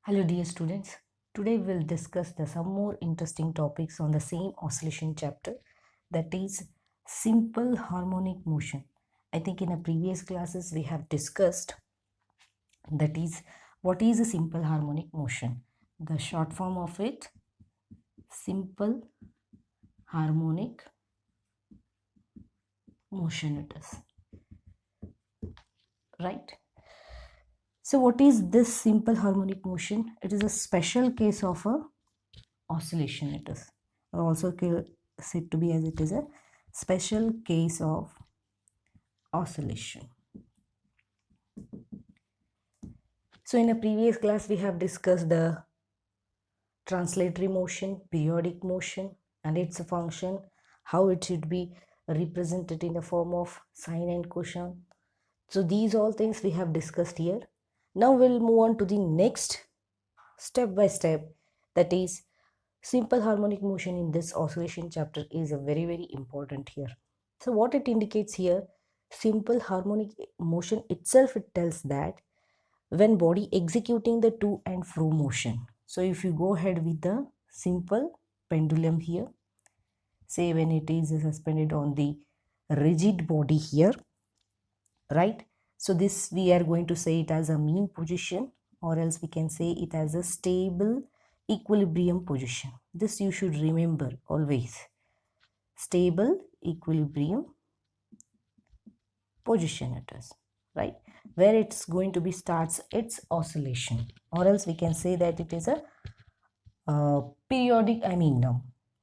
Hello dear students, today we'll discuss some more interesting topics on the same oscillation chapter, that is simple harmonic motion. I think in the previous classes we have discussed that is what is a simple harmonic motion. The short form of it, simple harmonic motion it is, right? So what is this simple harmonic motion? It is a special case of a oscillation it is, or also said to be as it is a special case of oscillation. So in a previous class we have discussed the translatory motion, periodic motion and its function, how it should be represented in the form of sine and cosine. So these all things we have discussed here. Now we'll move on to the next step by step, that is simple harmonic motion in this oscillation chapter is a very important here. So what it indicates here, simple harmonic motion itself, it tells that when body executing the to and fro motion. So if you go ahead with the simple pendulum here, say when it is suspended on the rigid body here, right? So this we are going to say it as a mean position, or else we can say it as a stable equilibrium position. This you should remember always, stable equilibrium position it is, right, where it's going to be starts its oscillation, or else we can say that it is a periodic,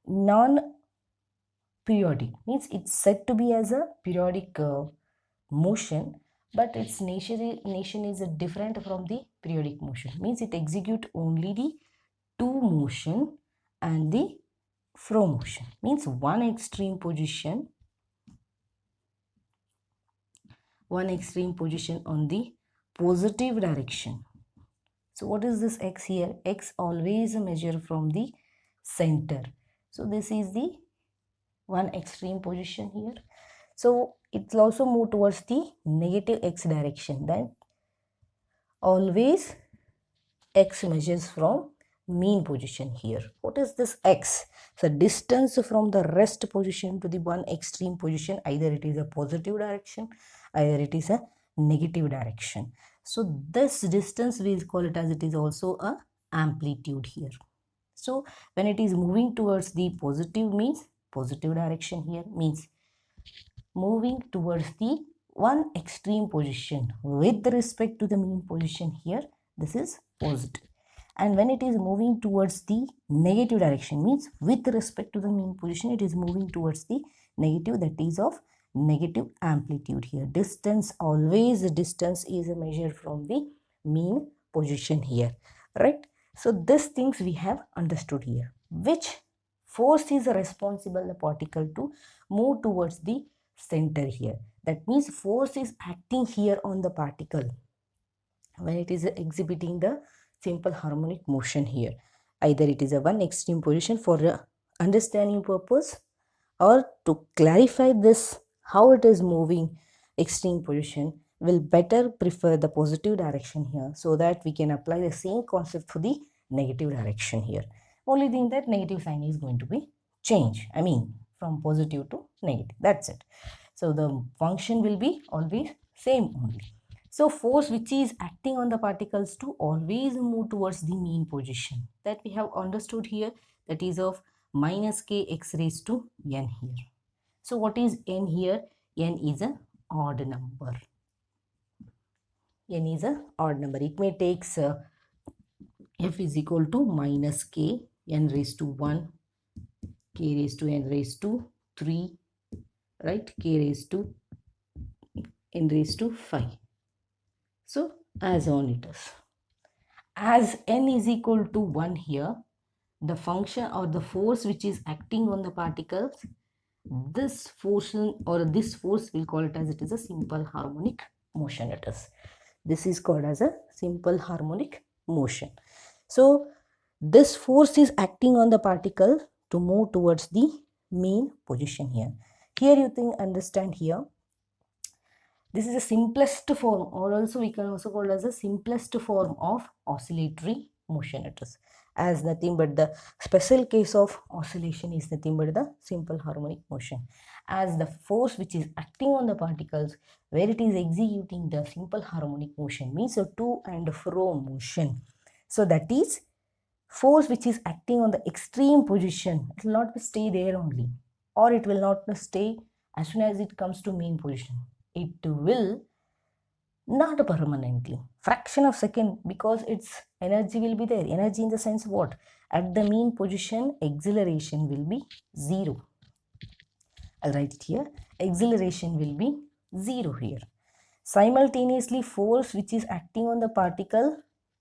non-periodic, means it's said to be as a periodic motion, but its nation is different from the periodic motion, means it execute only the to motion and the fro motion, means one extreme position on the positive direction. So what is this x here? X always measure from the center. So this is the one extreme position here. So it will also move towards the negative x direction. Then always x measures from mean position here. What is this x? So distance from the rest position to the one extreme position, either it is a positive direction, either it is a negative direction. So this distance we call it as it is also a amplitude here. So when it is moving towards the positive, means positive direction here, means moving towards the one extreme position with respect to the mean position here, this is positive. And when it is moving towards the negative direction, means with respect to the mean position, it is moving towards the negative, that is of negative amplitude here. Distance, always the distance is a measure from the mean position here, right? So these things we have understood here. Which force is responsible the particle to move towards the center here? That means force is acting here on the particle when it is exhibiting the simple harmonic motion here. Either it is a one extreme position for understanding purpose, or to clarify this how it is moving extreme position, will better prefer the positive direction here, so that we can apply the same concept for the negative direction here. Only thing that negative sign is going to be changed, from positive to negative, that's it. So the function will be always same only. So force which is acting on the particles to always move towards the mean position, that we have understood here, that is of minus k x raised to n here. So what is n here? N is an odd number. N is an odd number. It may take f is equal to minus k, n raised to 1, k raised to n raised to 3, right, k raised to n raised to 5. So as on it is. As n is equal to 1 here, the function or the force which is acting on the particles, this force will call it as it is a simple harmonic motion it is. This is called as a simple harmonic motion. So this force is acting on the particle to move towards the mean position here. Here you think understand here, this is the simplest form, or also we can also call it as the simplest form of oscillatory motion it is, as nothing but the special case of oscillation is nothing but the simple harmonic motion, as the force which is acting on the particles where it is executing the simple harmonic motion means a to and fro motion. So that is force which is acting on the extreme position. It will not stay there only, or it will not stay as soon as it comes to mean position. It will not permanently, fraction of second, because its energy will be there. Energy in the sense what? At the mean position, acceleration will be 0. I'll write it here. Acceleration will be 0 here. Simultaneously, force which is acting on the particle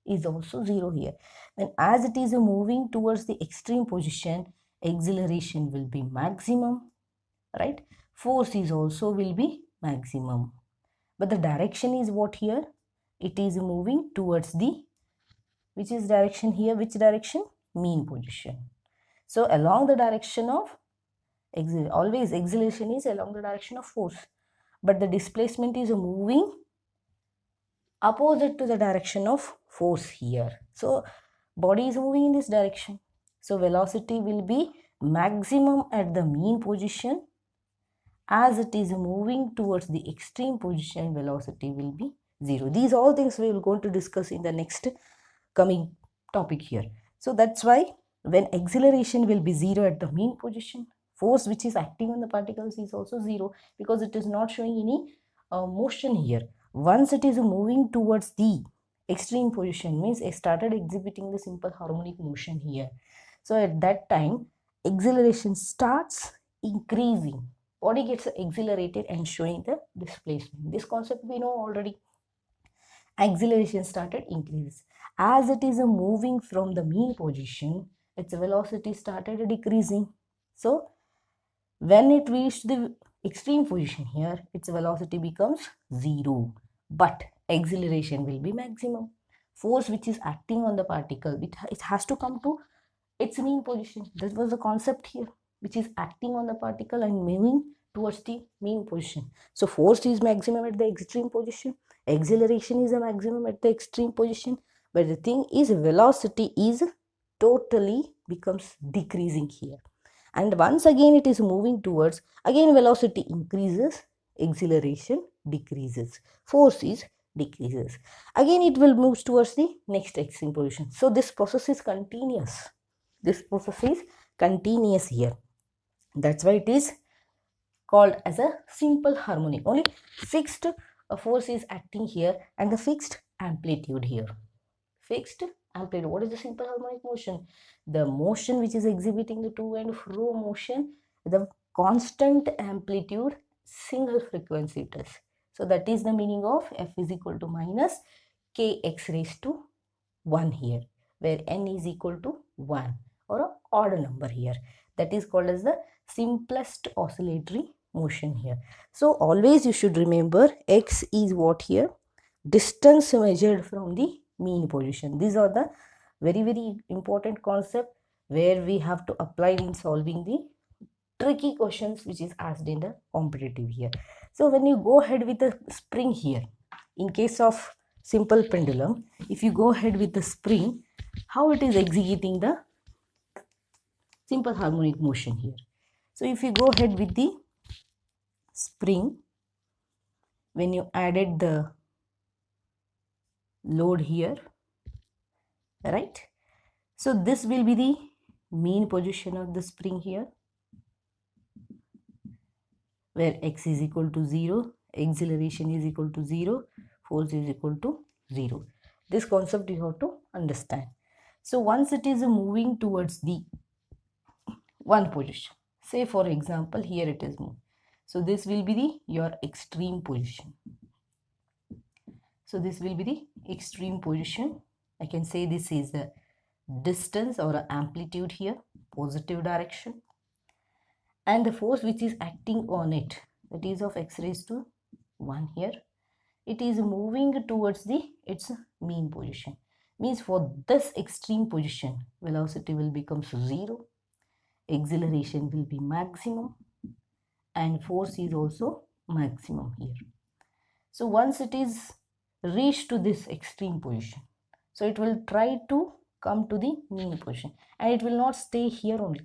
is also 0 here. Then as it is moving towards the extreme position, acceleration will be maximum, right? Force is also will be maximum. But the direction is what here? It is moving towards the, which is direction here? Which direction? Mean position. So along the direction of, always acceleration is along the direction of force. But the displacement is moving opposite to the direction of force here. So body is moving in this direction. So velocity will be maximum at the mean position. As it is moving towards the extreme position, velocity will be 0. These all things we will going to discuss in the next coming topic here. So that's why when acceleration will be 0 at the mean position, force which is acting on the particles is also 0, because it is not showing any motion here. Once it is moving towards the extreme position, means it started exhibiting the simple harmonic motion here. So at that time, acceleration starts increasing. Body gets accelerated and showing the displacement. This concept we know already. Acceleration started increase. As it is moving from the mean position, its velocity started decreasing. So when it reached the extreme position here, its velocity becomes 0. But acceleration will be maximum. Force which is acting on the particle, it has to come to its mean position. That was the concept here, which is acting on the particle and moving towards the mean position. So force is maximum at the extreme position, acceleration is a maximum at the extreme position, but the thing is velocity is totally becomes decreasing here. And once again it is moving towards, again velocity increases, acceleration decreases, force is decreases. Again it will move towards the next extreme position. So this process is continuous. This process is continuous here. That's why it is called as a simple harmonic. Only fixed force is acting here and the fixed amplitude here. Fixed amplitude. What is the simple harmonic motion? The motion which is exhibiting the to and fro motion, the constant amplitude, single frequency it is. So that is the meaning of F is equal to minus kx raised to 1 here, where n is equal to 1 or an odd number here. That is called as the simplest oscillatory motion here. So always you should remember x is what here? Distance measured from the mean position. These are the very important concept where we have to apply in solving the tricky questions which is asked in the competitive here. So when you go ahead with the spring here, in case of simple pendulum, if you go ahead with the spring, how it is executing the simple harmonic motion here. So if you go ahead with the spring, when you added the load here, right? So this will be the mean position of the spring here, where x is equal to 0, acceleration is equal to 0, force is equal to 0. This concept you have to understand. So once it is moving towards the one position, say for example here it is moving, so this will be the your extreme position. So this will be the extreme position. I can say this is the distance or amplitude here, positive direction, and the force which is acting on it, that is of x raised to 1 here, it is moving towards the its mean position. Means for this extreme position, velocity will become 0, acceleration will be maximum, and force is also maximum here. So once it is reached to this extreme position, so it will try to come to the mean position, and it will not stay here only.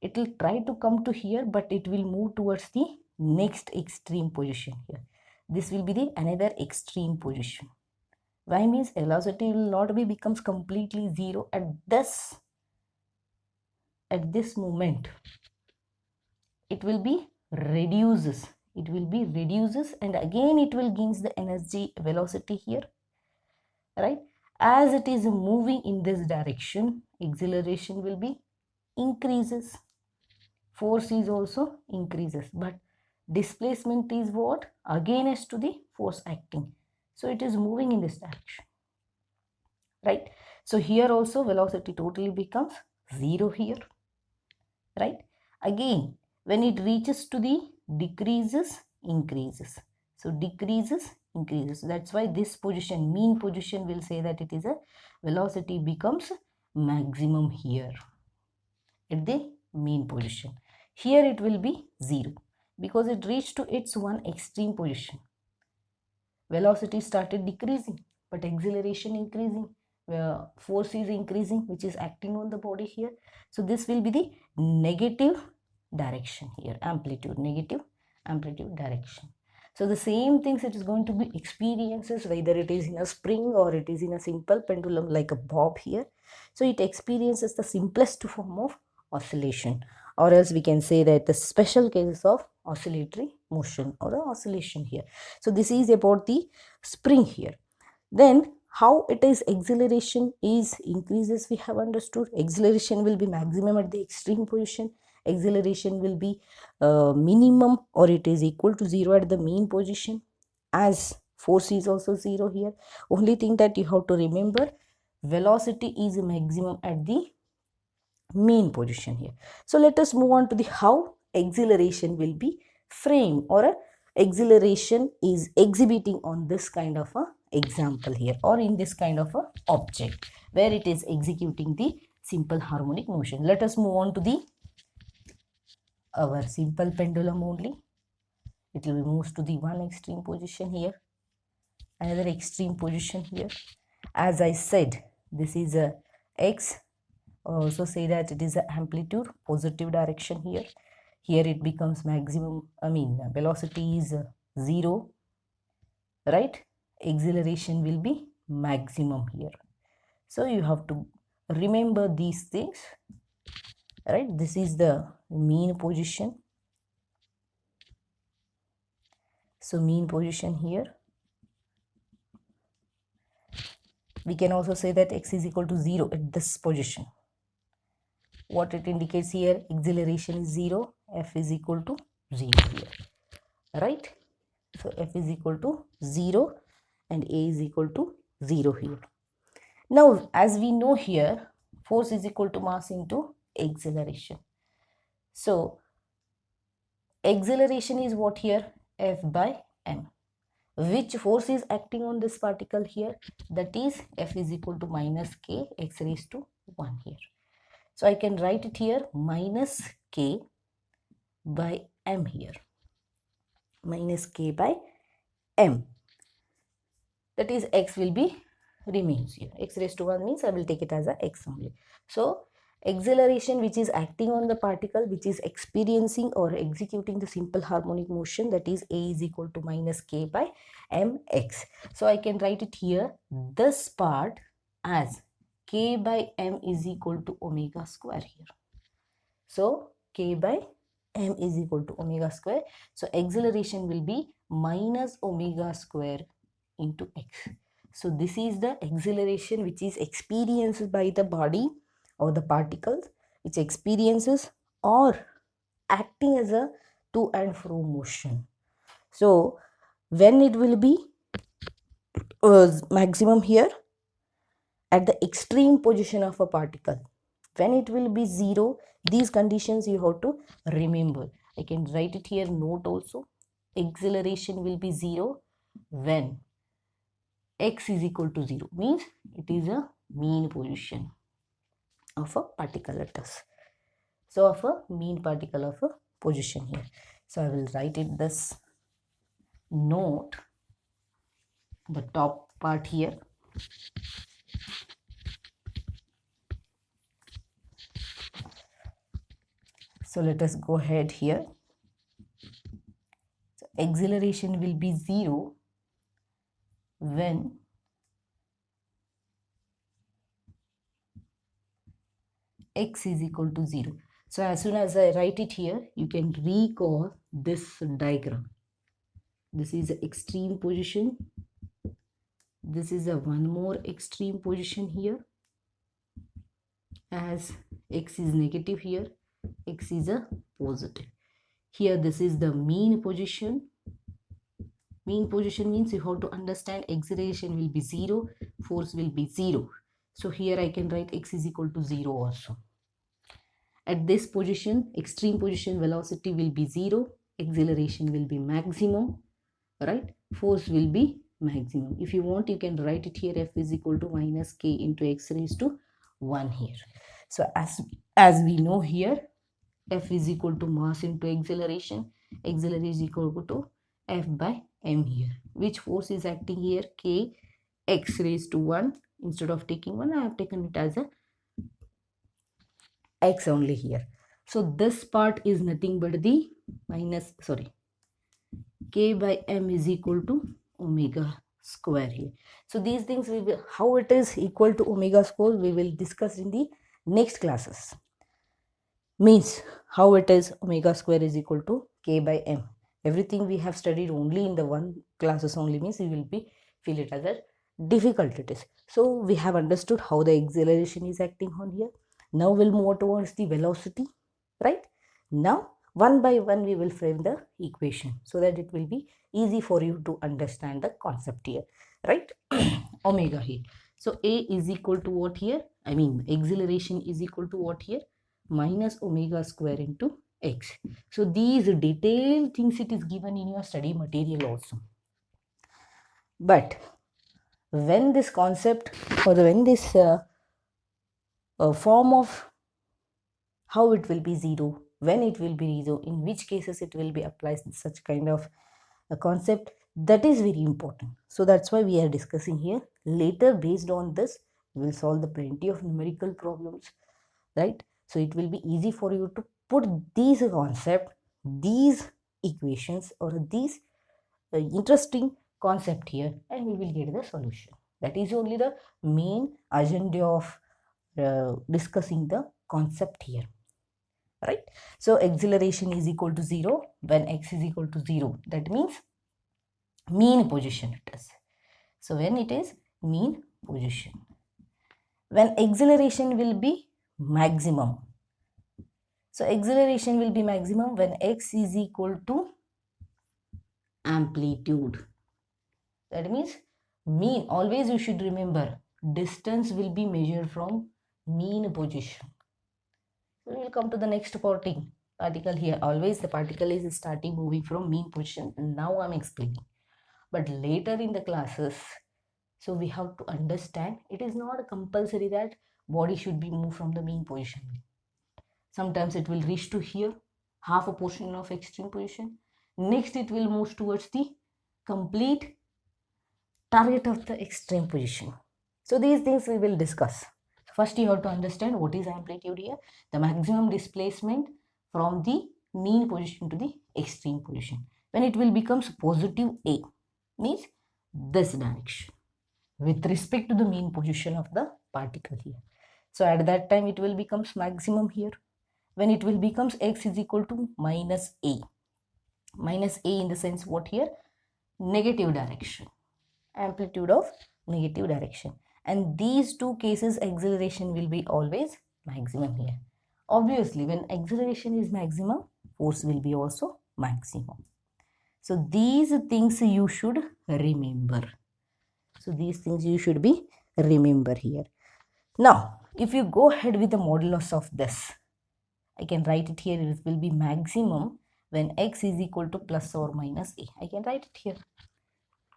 It will try to come to here, but it will move towards the next extreme position here. This will be the another extreme position. Why? Means velocity will not be becomes completely zero at this moment. It will be reduces. It will be reduces, and again it will gains the energy velocity here, right? As it is moving in this direction, acceleration will be increases. Force is also increases, but displacement is what? Against to the force acting. So it is moving in this direction, right? So here also velocity totally becomes zero here, right? Again, when it reaches to the decreases, increases. So decreases, increases. That's why this position, mean position, will say that it is a velocity becomes maximum here at the mean position. Here it will be 0 because it reached to its one extreme position. Velocity started decreasing, but acceleration increasing. Force is increasing, which is acting on the body here. So this will be the negative direction here, amplitude, negative amplitude direction. So the same things it is going to be experiences, whether it is in a spring or it is in a simple pendulum like a bob here. So it experiences the simplest form of oscillation, or else we can say that the special cases of oscillatory motion or the oscillation here. So this is about the spring here. Then how it is acceleration is increases, we have understood. Acceleration will be maximum at the extreme position. Acceleration will be minimum or it is equal to 0 at the mean position, as force is also 0 here. Only thing that you have to remember, velocity is maximum at the mean position here. So let us move on to the how acceleration will be framed, or a acceleration is exhibiting on this kind of a example here, or in this kind of a object where it is executing the simple harmonic motion. Let us move on to the our simple pendulum only. It will move to the one extreme position here, another extreme position here. As I said, this is a x. Also say that it is a amplitude, positive direction here. Here it becomes maximum, velocity is 0, right? Acceleration will be maximum here. So you have to remember these things, right? This is the mean position. So mean position here. We can also say that x is equal to 0 at this position. What it indicates here, acceleration is 0, f is equal to 0 here, right? So f is equal to 0 and a is equal to 0 here. Now as we know here, force is equal to mass into acceleration. So acceleration is what here? F by m. Which force is acting on this particle here? That is F is equal to minus k x raised to 1 here. So I can write it here, minus k by m here. Minus k by m. That is x will be remains here. X raised to 1 means I will take it as a x only. So acceleration which is acting on the particle, which is experiencing or executing the simple harmonic motion, that is a is equal to minus k by mx. So I can write it here, this part as k by m is equal to omega square here. So k by m is equal to omega square. So acceleration will be minus omega square into x. So this is the acceleration which is experienced by the body or the particles, which experiences or acting as a to and fro motion. So when it will be maximum here at the extreme position of a particle, when it will be 0, these conditions you have to remember. I can write it here, note also. Acceleration will be 0 when x is equal to 0, means it is a mean position of a particle at us. So of a mean particle of a position here. So I will write it this, note the top part here. So let us go ahead here. So acceleration will be 0 when x is equal to 0. So as soon as I write it here, you can recall this diagram. This is the extreme position. This is a one more extreme position here. As x is negative here, x is a positive. Here this is the mean position. Mean position means you have to understand acceleration will be 0, force will be 0. So here I can write x is equal to 0 also. At this position, extreme position, velocity will be 0, acceleration will be maximum, right? Force will be maximum. If you want, you can write it here, f is equal to minus k into x raised to 1 here. So as we know here, f is equal to mass into acceleration. Acceleration is equal to f by m here. Which force is acting here? K x raised to 1. Instead of taking 1, I have taken it as a x only here. So this part is nothing but the k by m is equal to omega square here. So these things we will, how it is equal to omega square, we will discuss in the next classes. Means how it is omega square is equal to k by m. Everything we have studied only in the one classes only, means we will be feel it as a difficult it is. So we have understood how the acceleration is acting on here. Now we'll move towards the velocity, right? Now one by one we will frame the equation so that it will be easy for you to understand the concept here, right? Omega here. So A is equal to what here? I mean acceleration is equal to what here? Minus omega square into x. So these detailed things it is given in your study material also. But when this concept or when this form of how it will be 0, when it will be 0, in which cases it will be applied such kind of a concept, that is very important. So that's why we are discussing here. Later based on this we will solve the plenty of numerical problems, right? So it will be easy for you to put these concept, these equations or these interesting concept here and we will get the solution. That is only the main agenda of discussing the concept here, right? So acceleration is equal to 0 when x is equal to 0. That means mean position it is. So when it is mean position, when acceleration will be maximum. So acceleration will be maximum when x is equal to amplitude. That means mean, always you should remember, distance will be measured from mean position. So we will come to the next particle here. Always the particle is starting moving from mean position. Now I am explaining. But later in the classes, so we have to understand it is not compulsory that body should be moved from the mean position. Sometimes it will reach to here, half a portion of extreme position. Next it will move towards the complete target of the extreme position. So these things we will discuss. First you have to understand what is amplitude here. The maximum displacement from the mean position to the extreme position. When it will becomes positive A, means this direction with respect to the mean position of the particle here. So at that time it will becomes maximum here. When it will becomes x is equal to minus A. Minus A in the sense what here? Negative direction. Amplitude of negative direction. And these two cases acceleration will be always maximum here. Obviously when acceleration is maximum, force will be also maximum. So these things you should remember. So these things you should be remember here. Now if you go ahead with the modulus of this, I can write it here, it will be maximum when x is equal to plus or minus A. I can write it here.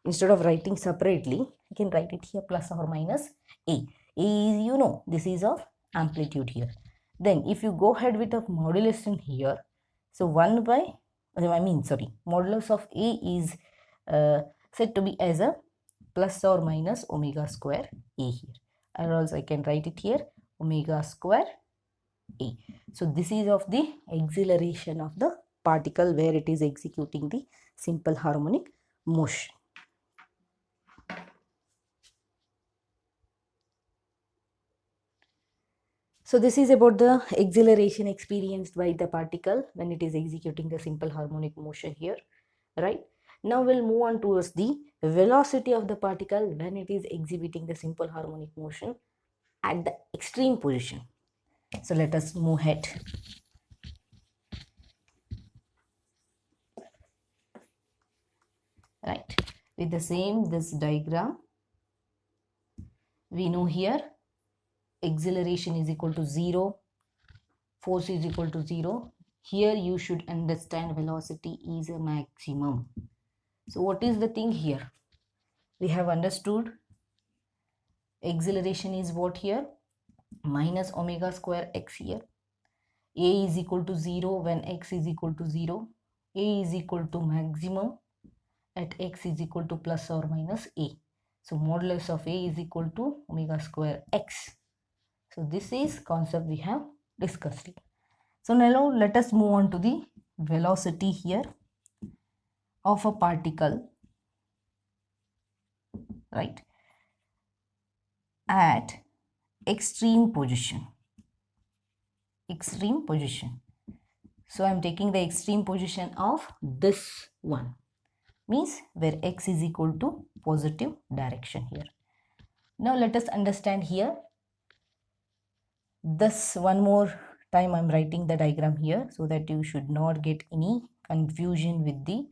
Instead of writing separately, I can write it here plus or minus A. A is, you know, this is of amplitude here. Then if you go ahead with a modulus in here, so modulus of A is said to be as a plus or minus omega square A here. Or else I can write it here omega square A. So this is of the acceleration of the particle where it is executing the simple harmonic motion. So this is about the acceleration experienced by the particle when it is executing the simple harmonic motion here, right? Now we'll move on towards the velocity of the particle when it is exhibiting the simple harmonic motion at the extreme position. So let us move ahead. Right, with the same this diagram, we know here acceleration is equal to 0, force is equal to 0. Here you should understand velocity is a maximum. So what is the thing here? We have understood acceleration is what here? Minus omega square x here. A is equal to 0 when x is equal to 0. A is equal to maximum at x is equal to plus or minus a. So modulus of a is equal to omega square x. So this is concept we have discussed. So now let us move on to the velocity here of a particle, right, at extreme position. Extreme position. So I am taking the extreme position of this one, means where x is equal to positive direction here. Now let us understand here. This one more time I am writing the diagram here so that you should not get any confusion with the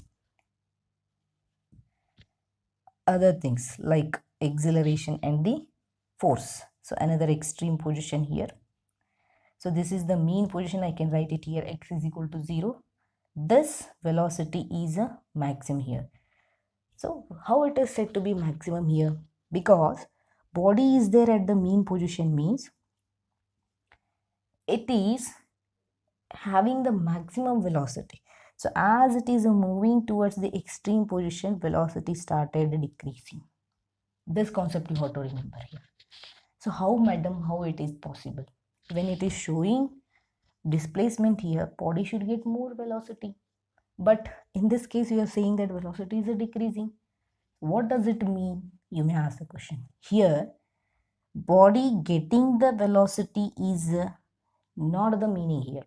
other things like acceleration and the force. So another extreme position here. So this is the mean position. I can write it here, x is equal to 0. This velocity is a maximum here. So how it is said to be maximum here? Because body is there at the mean position means it is having the maximum velocity. So as it is moving towards the extreme position, velocity started decreasing. This concept you have to remember here. So how, madam, how it is possible? When it is showing displacement here, body should get more velocity. But in this case, you are saying that velocity is decreasing. What does it mean? You may ask the question. Here, body getting the velocity is not the meaning here.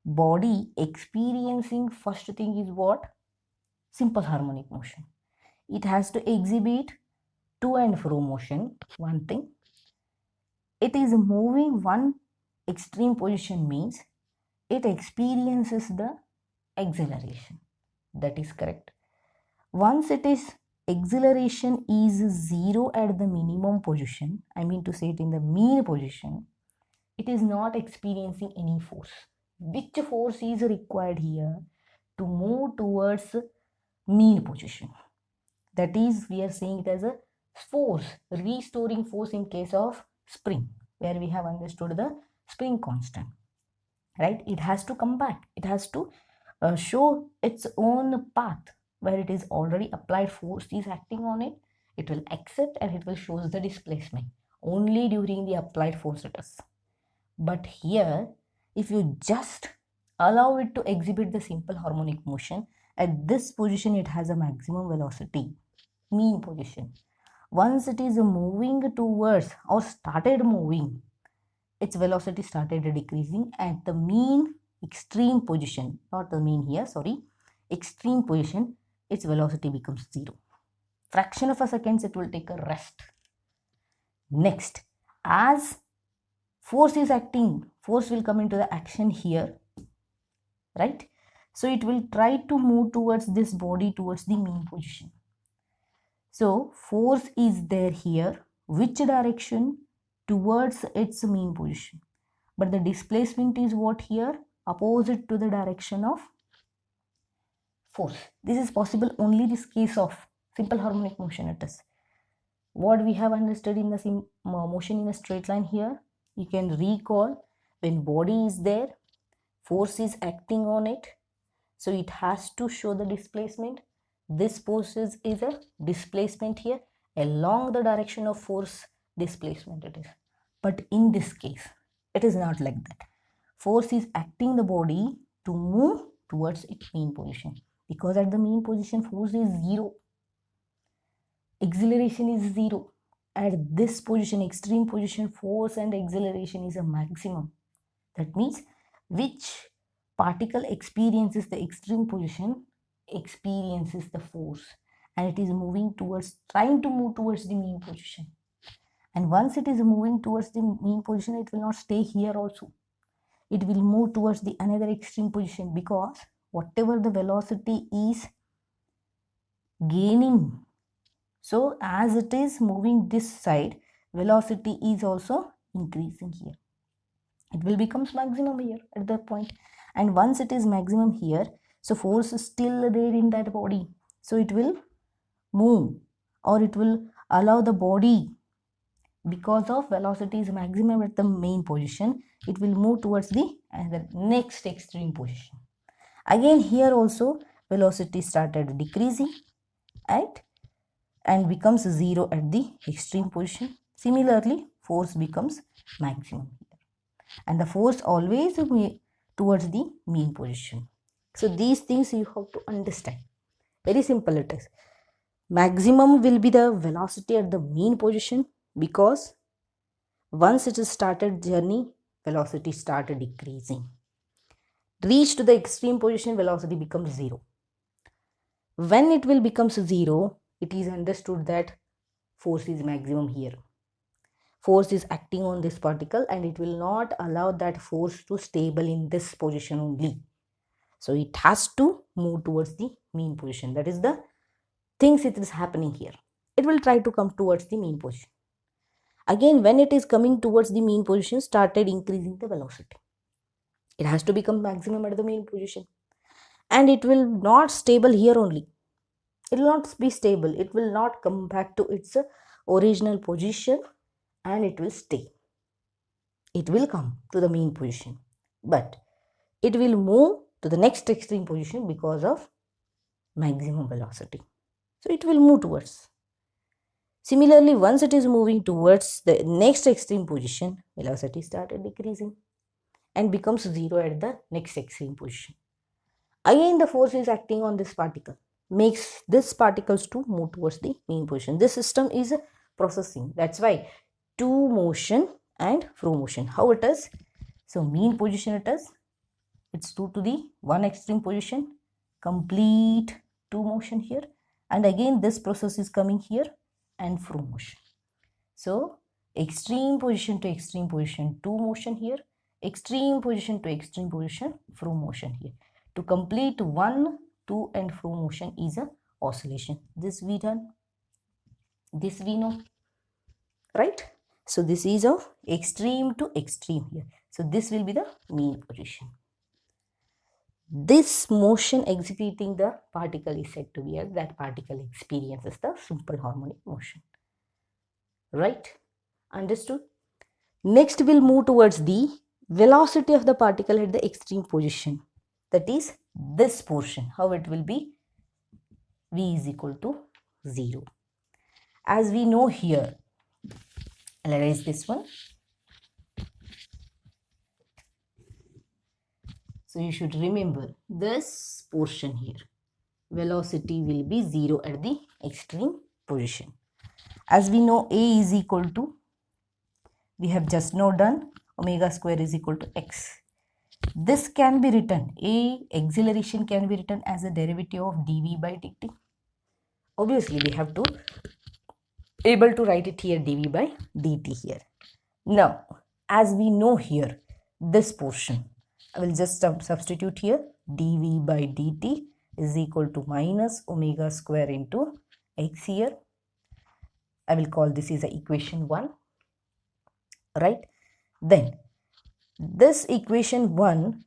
Body experiencing first thing is what? Simple harmonic motion. It has to exhibit to and fro motion, one thing. It is moving one extreme position means it experiences the acceleration. That is correct. Once it is acceleration is 0 at the minimum position, I mean to say it in the mean position, it is not experiencing any force. Which force is required here to move towards mean position? That is, we are saying it as a force, restoring force in case of spring, where we have understood the spring constant, right? It has to come back. It has to show its own path where it is already applied force is acting on it. It will accept and it will show the displacement only during the applied force it is. But here, if you just allow it to exhibit the simple harmonic motion, at this position it has a maximum velocity, mean position. Once it is moving towards or started moving, its velocity started decreasing at the mean extreme position, not the mean here, sorry, extreme position, its velocity becomes 0. Fraction of a second it will take a rest. Next, as force is acting, force will come into the action here, right? So it will try to move towards this body towards the mean position. So force is there here. Which direction? Towards its mean position. But the displacement is what here? Opposite to the direction of force. This is possible only this case of simple harmonic motion it is. What we have understood in the motion in a straight line here, you can recall when body is there, force is acting on it, so it has to show the displacement. This force is a displacement here along the direction of force displacement it is. But in this case, It is not like that. Force is acting the body to move towards its mean position, because at the mean position force is 0, acceleration is 0. At this position, extreme position, force and acceleration is a maximum. That means which particle experiences the extreme position experiences the force, and it is moving towards, trying to move towards the mean position. And once it is moving towards the mean position, it will not stay here also. It will move towards the another extreme position, because whatever the velocity is gaining, so as it is moving this side, velocity is also increasing here. It will becomes maximum here at that point. And once it is maximum here, so force is still there in that body, so it will move, or it will allow the body, because of velocity is maximum at the main position, it will move towards the next extreme position. Again here also velocity started decreasing and becomes 0 at the extreme position. Similarly, force becomes maximum here, and the force always towards the mean position. So these things you have to understand. Very simple it is. Maximum will be the velocity at the mean position, because once it is started journey, velocity started decreasing. Reach to the extreme position, velocity becomes 0. When it will becomes 0, it is understood that force is maximum here. Force is acting on this particle, and it will not allow that force to stable in this position only. So it has to move towards the mean position. That is the things it is happening here. It will try to come towards the mean position. Again, when it is coming towards the mean position, started increasing the velocity. It has to become maximum at the mean position, and it will not stable here only. It will not be stable. It will not come back to its original position, and it will stay. It will come to the mean position, but it will move to the next extreme position because of maximum velocity. So it will move towards. Similarly, once it is moving towards the next extreme position, velocity started decreasing and becomes 0 at the next extreme position. Again, the force is acting on this particle, makes this particles to move towards the mean position. This system is processing. That's why to motion and fro motion. How it is? So mean position it is. It's 2 to the 1 extreme position, complete 2 motion here, and again this process is coming here and fro motion. So extreme position to extreme position 2 motion here, extreme position to extreme position fro motion here. To complete 1, 2 and fro motion is a oscillation. This we done, this we know, right? So this is of extreme to extreme here. So this will be the mean position. This motion executing the particle is said to be as that particle experiences the simple harmonic motion. Right? Understood? Next we'll move towards the velocity of the particle at the extreme position. That is this portion. How it will be? V is equal to 0. As we know here, I'll erase this one. So you should remember this portion here. Velocity will be 0 at the extreme position. As we know, A is equal to, we have just now done, omega square is equal to x. This can be written, A acceleration can be written as a derivative of dv by dt. Obviously, we have to able to write it here dv by dt here. Now, as we know here, this portion, I will just substitute here dv by dt is equal to minus omega square into x here. I will call this is equation 1, right? Then this equation 1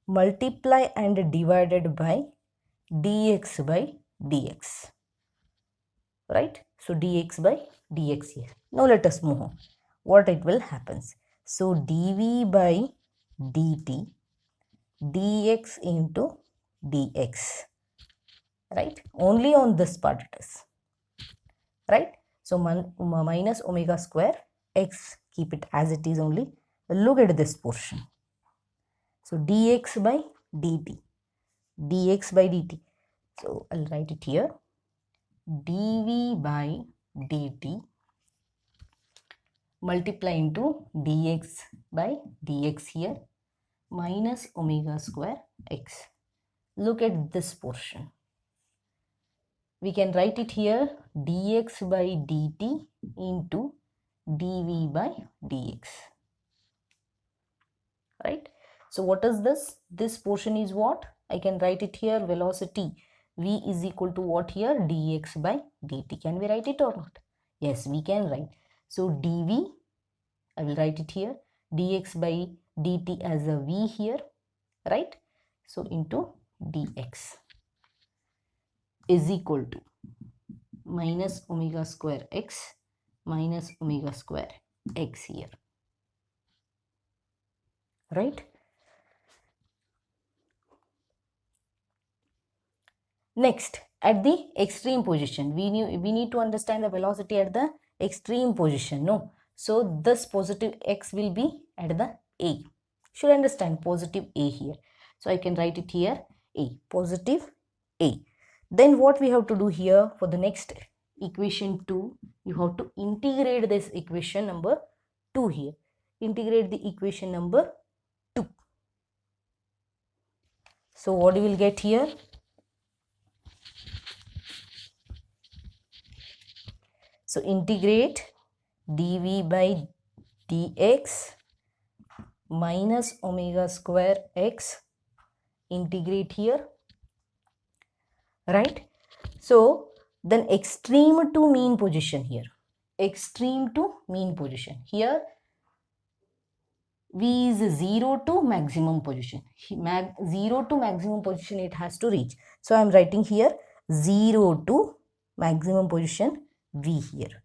multiply and divided by dx by dx, right? So dx by dx here. Now let us move on. What it will happens? So dv by dt dx into dx, right? Only on this part it is, right? So minus omega square x, keep it as it is only, look at this portion. So dx by dt, dx by dt. So I'll write it here, dv by dt multiply into dx by dx here minus omega square x. Look at this portion. We can write it here, dx by dt into dv by dx, right? So what is this? This portion is what? I can write it here, velocity v is equal to what here? Dx by dt. Can we write it or not? Yes, we can write. So dv, I will write it here, dx by dt as a v here, right? So into dx is equal to minus omega square x minus omega square x here, right? Next, at the extreme position, we need to understand the velocity at the extreme position, no? So this positive x will be at the a. Should understand positive a here. So I can write it here, a, positive a. Then what we have to do here for the next equation 2, you have to integrate this equation number 2 here. Integrate the equation number 2. So what you will get here? So integrate dv by dx minus omega square x, integrate here, right? So then extreme to mean position here, extreme to mean position here, v is 0 to maximum position, 0 to maximum position it has to reach. So I am writing here 0 to maximum position v here.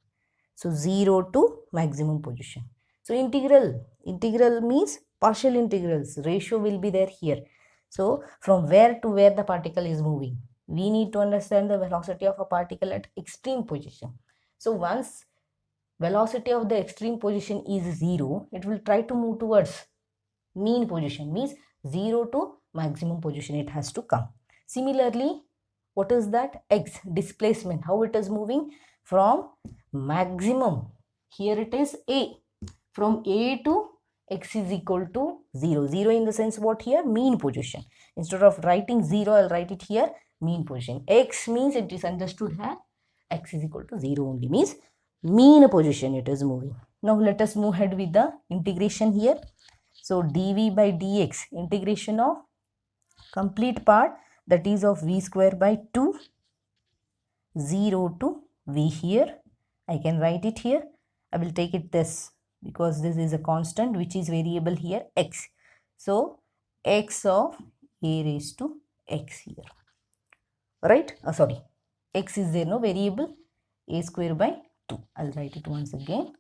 So 0 to maximum position. So integral means partial integrals, ratio will be there here. So from where to where the particle is moving, we need to understand the velocity of a particle at extreme position. So once velocity of the extreme position is 0, it will try to move towards mean position, means 0 to maximum position it has to come. Similarly, what is that? X, displacement, how it is moving from maximum, here it is a, from a to x is equal to 0. 0 in the sense what here? Mean position. Instead of writing 0, I'll write it here mean position. X means it is understood here x is equal to 0 only, means mean position it is moving. Now let us move ahead with the integration here. So dv by dx, integration of complete part, that is of v square by 2, 0 to v here. I can write it here. I will take it this because this is a constant which is variable here x. So x of a raised to x here, right? Sorry, x is there, no variable, a square by 2. I'll write it once again,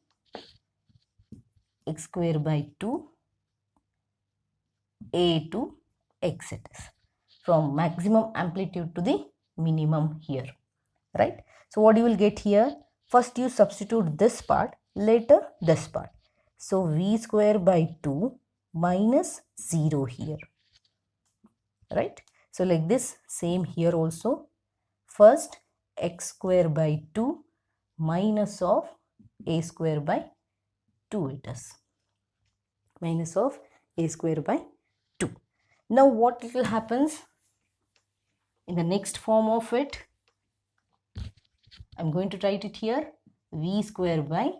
x square by 2 a to x it is, from maximum amplitude to the minimum here, right? So what you will get here, first you substitute this part, later this part. So v square by 2 minus 0 here, right? So like this, same here also, first x square by 2 minus of a square by 2 it is, minus of a square by 2. Now what will happens in the next form of it? I'm going to write it here, v square by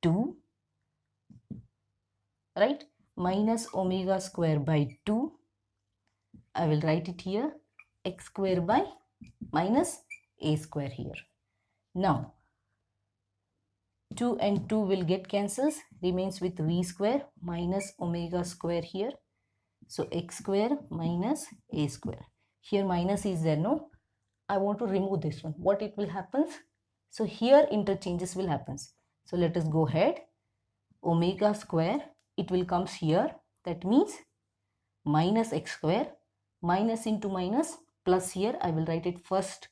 2, right, minus omega square by 2. I will write it here, x square by minus a square here. Now 2 and 2 will get cancels, remains with v square minus omega square here. So x square minus a square. Here minus is there, no? I want to remove this one. What it will happen? So here interchanges will happen. So let us go ahead. Omega square, it will comes here. That means minus x square, minus into minus, plus here I will write it first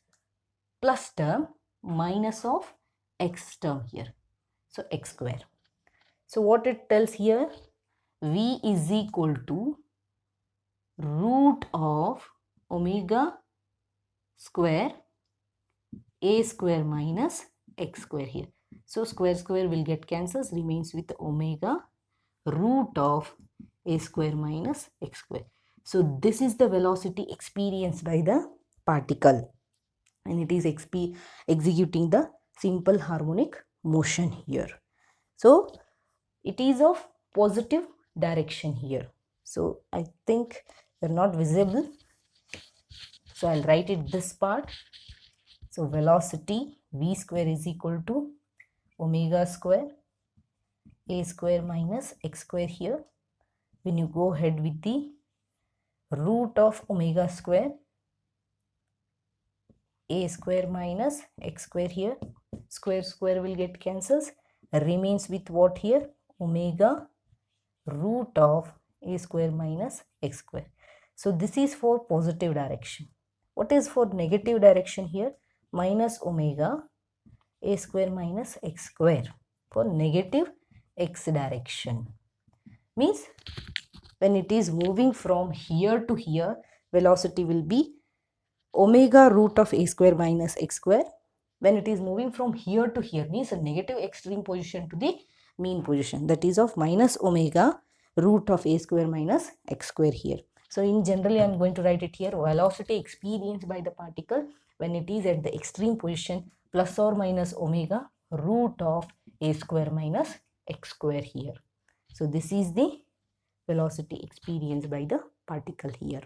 plus term, minus of x term here. So x square. So what it tells here, v is equal to root of omega square a square minus x square here. So square square will get cancels, remains with omega root of a square minus x square. So this is the velocity experienced by the particle, and it is executing the simple harmonic motion here. So it is of positive direction here. So I think they're not visible, so I'll write it this part. So velocity v square is equal to omega square a square minus x square here. When you go ahead with the root of omega square a square minus x square here, square square will get cancels, remains with what here, omega root of a square minus x square. So this is for positive direction. What is for negative direction here? Minus omega a square minus x square for negative x direction. Means when it is moving from here to here, velocity will be omega root of a square minus x square. When it is moving from here to here, means a negative extreme position to the mean position, that is of minus omega root of a square minus x square here. So in generally I am going to write it here, velocity experienced by the particle when it is at the extreme position plus or minus omega root of a square minus x square here. So this is the velocity experienced by the particle here.